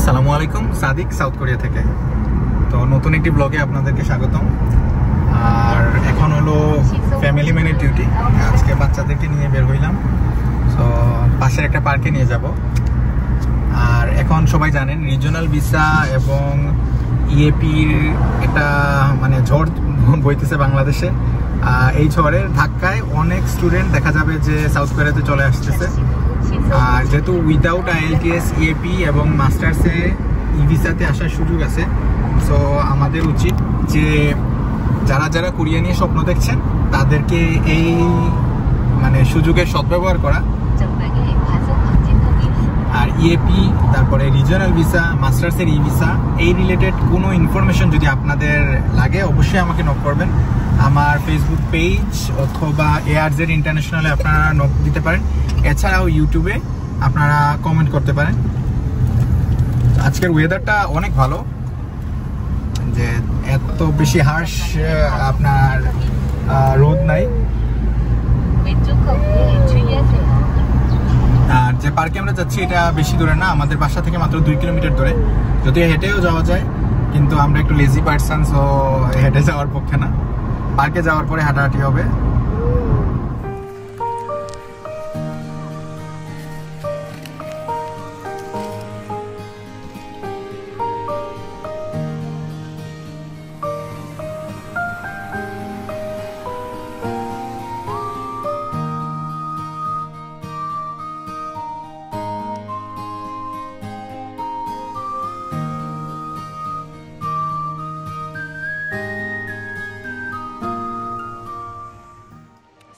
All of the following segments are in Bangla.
আসসালামু আলাইকুম, সাদিক সাউথ কোরিয়া থেকে। তো নতুন একটি ব্লগে আপনাদেরকে স্বাগতম। আর এখন হলো ফ্যামিলি ম্যানের ডিউটি। আজকে বাচ্চাদেরকে নিয়ে বের হইলাম, তো পাশের একটা পার্কে নিয়ে যাব। আর এখন সবাই জানেন রিজিওনাল ভিসা এবং ইএপির একটা মানে ঝড় বইতেছে বাংলাদেশে। এই ঝড়ের ধাক্কায় অনেক স্টুডেন্ট দেখা যাবে যে সাউথ কোরিয়াতে চলে আসতেছে। আর যেহেতু উইদাউট আইএলটিএস, ইএপি এবং মাস্টার্সে ই ভিসাতে আসার সুযোগ আছে, সো আমাদের উচিত যে যারা যারা কোরিয়া নিয়ে স্বপ্ন দেখছেন তাদেরকে এই মানে সুযোগের সদ্ব্যবহার করা। আর ইএপি, তারপরে রিজিওনাল ভিসা, মাস্টার্সের ই ভিসা, এই রিলেটেড কোনো ইনফরমেশন যদি আপনাদের লাগে অবশ্যই আমাকে নক করবেন। আমার ফেসবুক পেজ অথবা এআরজেড ইন্টারন্যাশনালে আপনারা নক দিতে পারেন। এছাড়াও ইউটিউবে আপনারা কমেন্ট করতে পারেন। আজকের ওয়েদারটা অনেক ভালো, যে এত বেশি হার্শ আপনার রোদ নাই। আর যে পার্কে আমরা যাচ্ছি এটা বেশি দূরে না, আমাদের বাসা থেকে মাত্র 2 কিলোমিটার দূরে। যদিও হেঁটেও যাওয়া যায়, কিন্তু আমরা একটু লেজি পার্সন, সো হেঁটে যাওয়ার পক্ষে না। পার্কে যাওয়ার পরে হাঁটাহাঁটি হবে।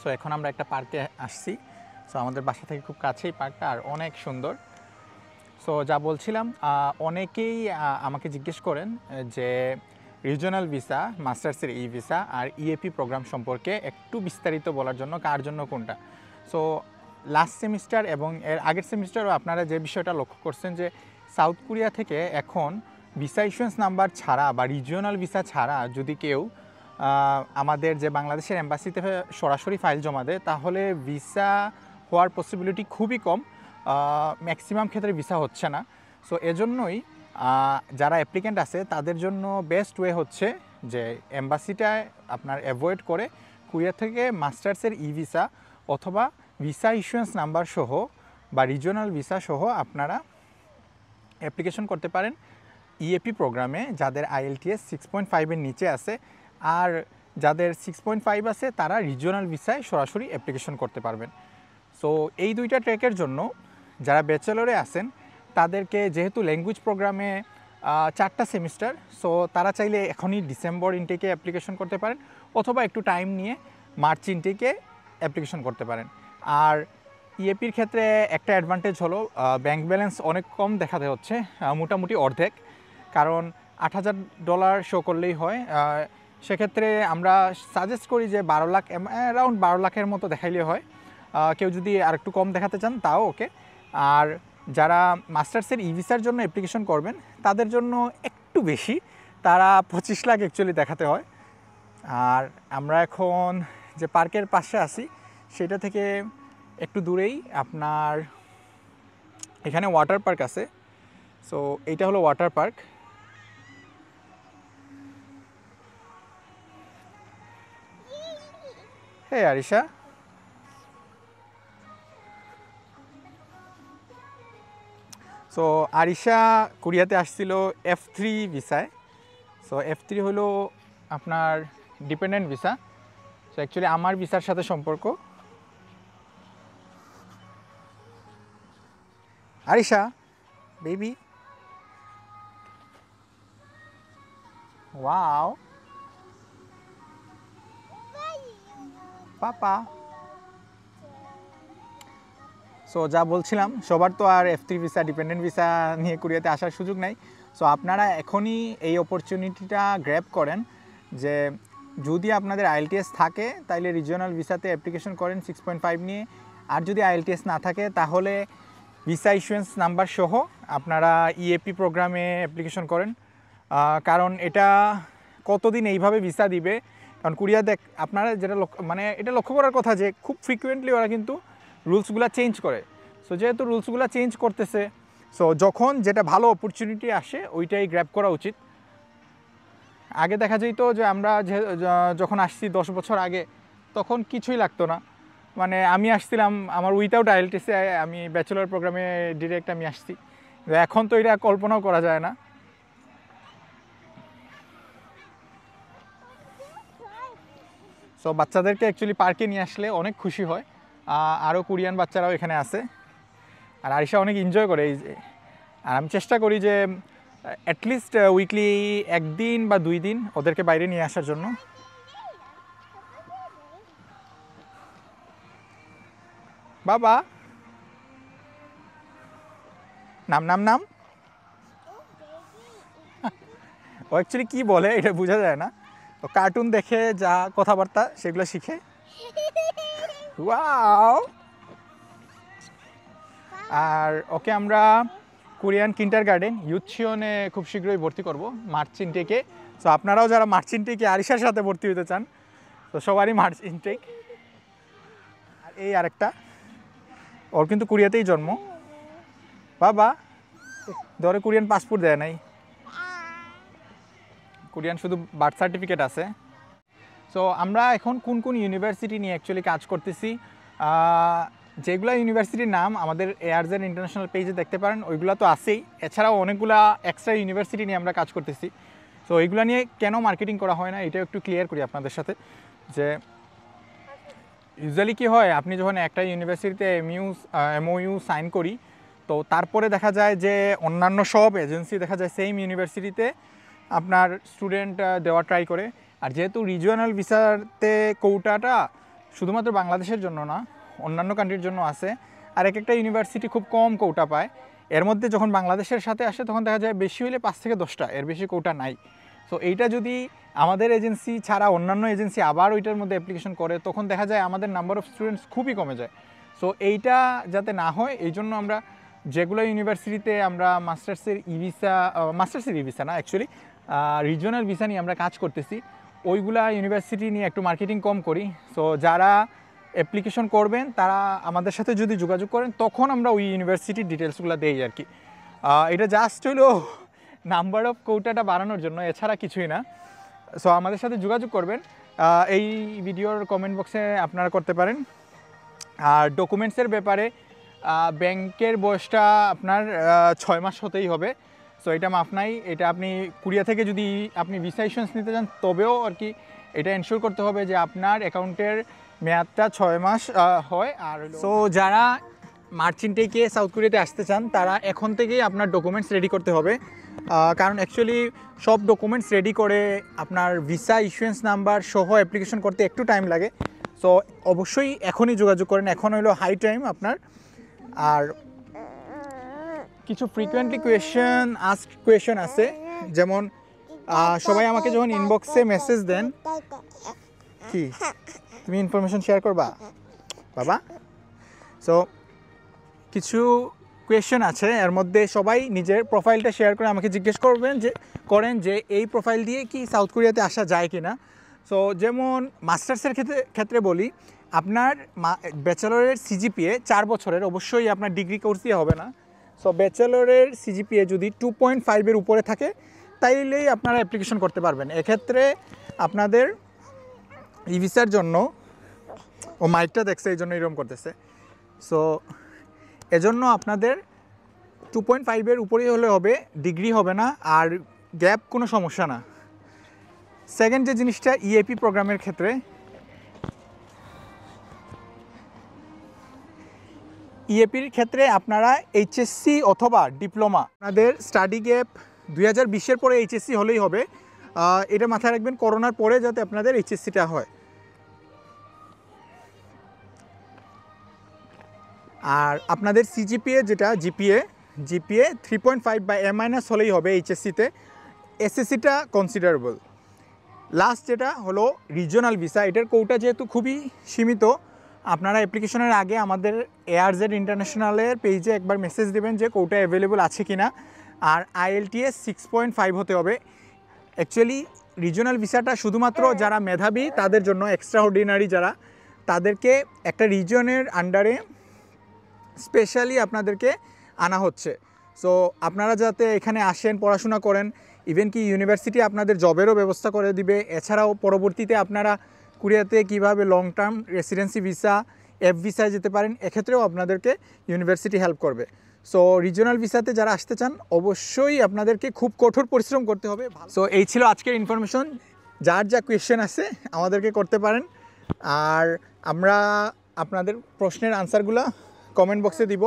সো এখন আমরা একটা পার্কে আসছি। সো আমাদের বাসা থেকে খুব কাছেই পার্কটা, আর অনেক সুন্দর। সো যা বলছিলাম, অনেকেই আমাকে জিজ্ঞেস করেন যে রিজিওনাল ভিসা, মাস্টার্সের ই ভিসা আর ইএপি প্রোগ্রাম সম্পর্কে একটু বিস্তারিত বলার জন্য, কার জন্য কোনটা। সো লাস্ট সেমিস্টার এবং এর আগের সেমিস্টারও আপনারা যে বিষয়টা লক্ষ্য করছেন যে সাউথ কোরিয়া থেকে এখন ভিসা ইস্যুয়েন্স নাম্বার ছাড়া বা রিজিওনাল ভিসা ছাড়া যদি কেউ আমাদের যে বাংলাদেশের এম্বাসিতে সরাসরি ফাইল জমা দেয়, তাহলে ভিসা হওয়ার পসিবিলিটি খুবই কম। ম্যাক্সিমাম ক্ষেত্রে ভিসা হচ্ছে না। সো এজন্যই যারা অ্যাপ্লিক্যান্ট আছে তাদের জন্য বেস্ট ওয়ে হচ্ছে যে এম্বাসিটায় আপনার অ্যাভয়েড করে কোরিয়া থেকে মাস্টার্সের ই ভিসা অথবা ভিসা ইস্যুয়েন্স নাম্বার সহ বা রিজিওনাল ভিসা সহ আপনারা অ্যাপ্লিকেশন করতে পারেন ইএপি প্রোগ্রামে, যাদের আইএলটিএস 6.5-এর নিচে আছে। আর যাদের 6.5 আছে তারা রিজিওনাল ভিসায় সরাসরি অ্যাপ্লিকেশন করতে পারবেন। সো এই দুইটা ট্র্যাকের জন্য যারা ব্যাচেলরে আছেন তাদেরকে, যেহেতু ল্যাঙ্গুয়েজ প্রোগ্রামে 4টা সেমিস্টার, সো তারা চাইলে এখনই ডিসেম্বর ইনটেকে অ্যাপ্লিকেশন করতে পারেন অথবা একটু টাইম নিয়ে মার্চ ইনটেকে অ্যাপ্লিকেশন করতে পারেন। আর ইএপির ক্ষেত্রে একটা অ্যাডভান্টেজ হলো ব্যাংক ব্যালেন্স অনেক কম দেখাতে হচ্ছে, মোটামুটি অর্ধেক। কারণ $8,000 শো করলেই হয়। সেক্ষেত্রে আমরা সাজেস্ট করি যে 12 লাখ, অ্যারাউন্ড 12 লাখের মতো দেখাইলে হয়। কেউ যদি আর একটু কম দেখাতে চান তাও ওকে। আর যারা মাস্টার্সের ই ভিসার জন্য অ্যাপ্লিকেশন করবেন তাদের জন্য একটু বেশি, তারা 25 লাখ অ্যাকচুয়ালি দেখাতে হয়। আর আমরা এখন যে পার্কের পাশে আছি সেটা থেকে একটু দূরেই আপনার এখানে ওয়াটার পার্ক আছে। সো এইটা হলো ওয়াটার পার্ক। হে আরিশা, সো আরিশা কোরিয়াতে আসছিল F3 ভিসায়। সো F3 হলো আপনার ডিপেন্ডেন্ট ভিসা। সো অ্যাকচুয়ালি আমার ভিসার সাথে সম্পর্ক। আরিশা বেবি, ওয়াও পাপা। সো যা বলছিলাম, সবার তো আর F3 ভিসা, ডিপেন্ডেন্ট ভিসা নিয়ে কোরিয়াতে আসার সুযোগ নাই। সো আপনারা এখনই এই অপরচুনিটিটা গ্র্যাব করেন যে যদি আপনাদের আইএলটিএস থাকে তাহলে রিজিওনাল ভিসাতে অ্যাপ্লিকেশন করেন 6.5 নিয়ে। আর যদি আইএলটিএস না থাকে তাহলে ভিসা ইস্যুয়েন্স নাম্বার সহ আপনারা ইএপি প্রোগ্রামে অ্যাপ্লিকেশন করেন। কারণ এটা কতদিন এইভাবে ভিসা দিবে, কারণ কোরিয়া আপনারা যেটা মানে এটা লক্ষ্য করার কথা যে খুব ফ্রিকুয়েন্টলি ওরা কিন্তু রুলসগুলো চেঞ্জ করে। সো যেহেতু রুলসগুলো চেঞ্জ করতেছে, সো যখন যেটা ভালো অপরচুনিটি আসে ওইটাই গ্র্যাব করা উচিত। আগে দেখা যেত যে আমরা যখন আসছি 10 বছর আগে তখন কিছুই লাগতো না, মানে আমি আসছিলাম আমার উইথাউট আইএলটিসি, আমি ব্যাচেলর প্রোগ্রামে ডিরেক্ট আমি আসছি। এখন তো এটা কল্পনাও করা যায় না। সো বাচ্চাদেরকে অ্যাকচুয়ালি পার্কে নিয়ে আসলে অনেক খুশি হয়। আরও কোরিয়ান বাচ্চারাও এখানে আছে, আর আরিশা অনেক এনজয় করে এই যে। আর আমি চেষ্টা করি যে অ্যাটলিস্ট উইকলি 1 দিন বা 2 দিন ওদেরকে বাইরে নিয়ে আসার জন্য। বাবা নাম নাম নাম ও অ্যাকচুয়ালি কী বলে এটা বোঝা যায় না, তো কার্টুন দেখে যা কথাবার্তা সেগুলো শিখে। ওয়াও! আর ওকে আমরা কোরিয়ান কিন্ডারগার্টেন ইউথশিওনে খুব শীঘ্রই ভর্তি করব, মার্চ ইনটেকে। সো আপনারাও যারা মার্চ ইনটেকে আরিশার সাথে ভর্তি হতে চান তো সবারই মার্চ ইনটেক। আর এই আরেকটা, ওর কিন্তু কোরিয়াতেই জন্ম। বাবা ধরে কোরিয়ান পাসপোর্ট দেয় নাই, কোরিয়ান শুধু বার্থ সার্টিফিকেট আছে। সো আমরা এখন কোন কোন ইউনিভার্সিটি নিয়ে অ্যাকচুয়ালি কাজ করতেছি, যেগুলো ইউনিভার্সিটির নাম আমাদের এয়ারজেন ইন্টারন্যাশনাল পেজে দেখতে পারেন, ওইগুলো তো আছেই। এছাড়াও অনেকগুলা এক্সট্রা ইউনিভার্সিটি নিয়ে আমরা কাজ করতেছি। সো এইগুলো নিয়ে কেন মার্কেটিং করা হয় না এটাও একটু ক্লিয়ার করি আপনাদের সাথে। যে ইউজুয়ালি কী হয়, আপনি যখন একটা ইউনিভার্সিটিতে এমওইউ সাইন করি তো তারপরে দেখা যায় যে অন্যান্য সব এজেন্সি দেখা যায় সেম ইউনিভার্সিটিতে আপনার স্টুডেন্ট দেওয়া ট্রাই করে। আর যেহেতু রিজিওনাল ভিসাতে কোটাটা শুধুমাত্র বাংলাদেশের জন্য না, অন্যান্য কান্ট্রির জন্য আছে। আর একটা ইউনিভার্সিটি খুব কম কোটা পায়, এর মধ্যে যখন বাংলাদেশের সাথে আসে তখন দেখা যায় বেশি হলে 5 থেকে 10টা, এর বেশি কোটা নাই। সো এইটা যদি আমাদের এজেন্সি ছাড়া অন্যান্য এজেন্সি আবার ওইটার মধ্যে অ্যাপ্লিকেশন করে তখন দেখা যায় আমাদের নাম্বার অফ স্টুডেন্টস খুবই কমে যায়। সো এইটা যাতে না হয় এই জন্য আমরা যেগুলো ইউনিভার্সিটিতে আমরা মাস্টার্সের ই ভিসা না অ্যাকচুয়ালি রিজিওনাল ভিসা নিয়ে আমরা কাজ করতেছি, ওইগুলা ইউনিভার্সিটি নিয়ে একটু মার্কেটিং কম করি। সো যারা অ্যাপ্লিকেশন করবেন তারা আমাদের সাথে যদি যোগাযোগ করেন তখন আমরা ওই ইউনিভার্সিটির ডিটেলসগুলো দেই আর কি। এটা জাস্ট হলো নাম্বার অফ কোটাটা বাড়ানোর জন্য, এছাড়া কিছুই না। সো আমাদের সাথে যোগাযোগ করবেন, এই ভিডিওর কমেন্ট বক্সে আপনারা করতে পারেন। আর ডকুমেন্টসের ব্যাপারে ব্যাংকের বয়সটা আপনার 6 মাস হতেই হবে। সো এটা মাফ নাই, এটা আপনি কোরিয়া থেকে যদি আপনি ভিসা ইস্যুয়েন্স নিতে চান তবেও আর কি এটা এনশিওর করতে হবে যে আপনার অ্যাকাউন্টের মেয়াদটা 6 মাস হয়। আর সো যারা মার্চ ইনটেকে সাউথ কোরিয়াতে আসতে চান তারা এখন থেকেই আপনার ডকুমেন্টস রেডি করতে হবে, কারণ অ্যাকচুয়ালি সব ডকুমেন্টস রেডি করে আপনার ভিসা ইস্যুয়েন্স নাম্বার সহ অ্যাপ্লিকেশন করতে একটু টাইম লাগে। সো অবশ্যই এখনই যোগাযোগ করেন, এখন হলো হাই টাইম আপনার। আর কিছু ফ্রিকুয়েন্টলি কোয়েশ্চেন আছে, যেমন সবাই আমাকে যখন ইনবক্সে মেসেজ দেন, কি তুমি ইনফরমেশন শেয়ার করবা বাবা? সো কিছু কোয়েশ্চেন আছে, এর মধ্যে সবাই নিজের প্রোফাইলটা শেয়ার করে আমাকে জিজ্ঞেস করেন যে এই প্রোফাইল দিয়ে কি সাউথ কোরিয়াতে আসা যায় কি না। সো যেমন মাস্টার্সের ক্ষেত্রে বলি, আপনার ব্যাচেলরের সিজিপিএ 4 বছরের, অবশ্যই আপনার ডিগ্রি কোর্স দিয়ে হবে না। সো ব্যাচেলরের সিজিপিএ যদি 2.5-এর উপরে থাকে তাইলেই আপনারা অ্যাপ্লিকেশন করতে পারবেন। এক্ষেত্রে আপনাদের ই ভিসার জন্য, ও মাইকটা দেখছে এই জন্য এরকম করতেছে, সো এজন্য আপনাদের 2.5-এর উপরেই হলে হবে, ডিগ্রি হবে না, আর গ্যাপ কোনো সমস্যা না। সেকেন্ড যে জিনিসটা ইএপি প্রোগ্রামের ক্ষেত্রে, ইএপির ক্ষেত্রে আপনারা এইচএসসি অথবা ডিপ্লোমা, আপনাদের স্টাডি গ্যাপ 2020-এর পরে এইচএসসি হলেই হবে। এটা মাথায় রাখবেন করোনার পরে যাতে আপনাদের এইচএসসিটা হয়। আর আপনাদের সিজিপিএ যেটা জিপিএ 3.5 বা A- হলেই হবে এইচএসসিতে, এসএসসিটা কনসিডারেবল। লাস্ট যেটা হলো রিজিওনাল ভিসা, এটার কোটা যেহেতু খুবই সীমিত, আপনারা অ্যাপ্লিকেশনের আগে আমাদের এয়ারজেড ইন্টারন্যাশনালের পেজে একবার মেসেজ দেবেন যে কোটা অ্যাভেলেবল আছে কি না। আর IELTS 6.5 হতে হবে। অ্যাকচুয়ালি রিজিওনাল ভিসাটা শুধুমাত্র যারা মেধাবী তাদের জন্য, এক্সট্রা অর্ডিনারি যারা, তাদেরকে একটা রিজিয়নের আন্ডারে স্পেশালি আপনাদেরকে আনা হচ্ছে। সো আপনারা যাতে এখানে আসেন, পড়াশোনা করেন, ইভেন কি ইউনিভার্সিটি আপনাদের জবেরও ব্যবস্থা করে দিবে। এছাড়াও পরবর্তীতে আপনারা কোরিয়াতে কিভাবে long term residency visa, F ভিসায় যেতে পারেন, এক্ষেত্রেও আপনাদেরকে ইউনিভার্সিটি হেল্প করবে। সো রিজিওনাল ভিসাতে যারা আসতে চান অবশ্যই আপনাদেরকে খুব কঠোর পরিশ্রম করতে হবে। সো এই ছিল আজকের ইনফরমেশন। যার যা কোয়েশ্চেন আছে আমাদেরকে করতে পারেন, আর আমরা আপনাদের প্রশ্নের আনসারগুলো কমেন্ট বক্সে দিব।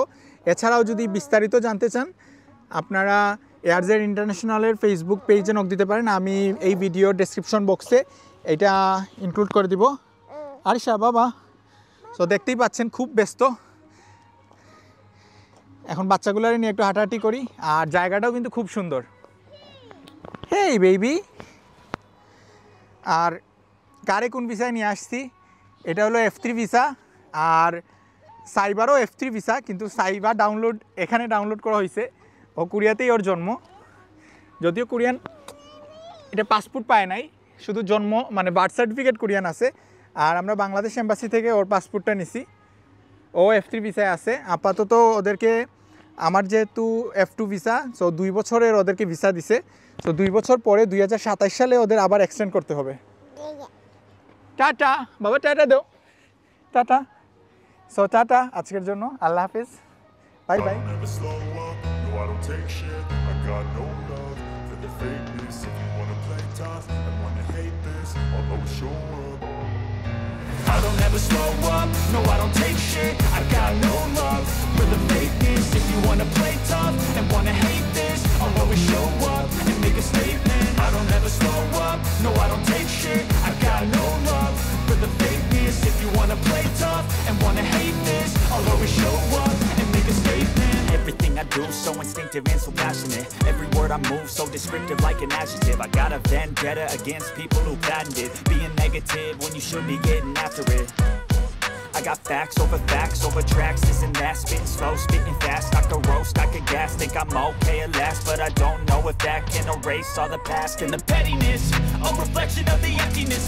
এছাড়াও যদি বিস্তারিত জানতে চান আপনারা এয়ারজেড ইন্টারন্যাশনালের ফেসবুক পেজে নক দিতে পারেন। আমি এই ভিডিওর ডেসক্রিপশন বক্সে এটা ইনক্লুড করে দিব। আরিশা বাবা, সো দেখতেই পাচ্ছেন খুব ব্যস্ত। এখন বাচ্চাগুলোর নিয়ে একটু হাঁটাহাঁটি করি, আর জায়গাটাও কিন্তু খুব সুন্দর। হেই বেবি, আর কারে কোন ভিসায় নিয়ে আসছি, এটা হলো F3 ভিসা, আর সাইবারও F3 ভিসা, কিন্তু সাইবার এখানে ডাউনলোড করা হয়েছে। ও কোরিয়াতেই ওর জন্ম, যদিও কোরিয়ান এটা পাসপোর্ট পায় নাই, শুধু জন্ম মানে বার্থ সার্টিফিকেট কোরিয়ান আছে। আর আমরা বাংলাদেশ এম্বাসি থেকে ওর পাসপোর্টটা নিছি। ও F3 ভিসায় আছে আপাতত। ওদেরকে আমার যেহেতু F2 ভিসা, সো 2 বছরের ওদেরকে ভিসা দিছে। সো 2 বছর পরে 2027 সালে ওদের আবার এক্সটেন্ড করতে হবে। টাটা বাবা, টাটা দাও, টাটা। সো টাটা আজকের জন্য, আল্লাহ হাফিজ, bye bye. I don't ever slow up, no I don't take shit. I got no love for the fakeness. If you wanna play tough and wanna hate this, I'll always show up and make a statement. I don't ever slow up, no I don't take shit. I got no love for the fakeness. If you wanna play tough and wanna hate this, I'll always show up and make a statement. Everything I do so instinctive and so passionate. Every word I move so descriptive like an adjective. I got a vendetta against people who patented being negative when you should be getting after it. I got facts over tracks, this and that. Spitting slow, spitting fast. I could roast, I could gas. Think I'm okay at last, but I don't know if that can erase all the past. And the pettiness, a reflection of the emptiness.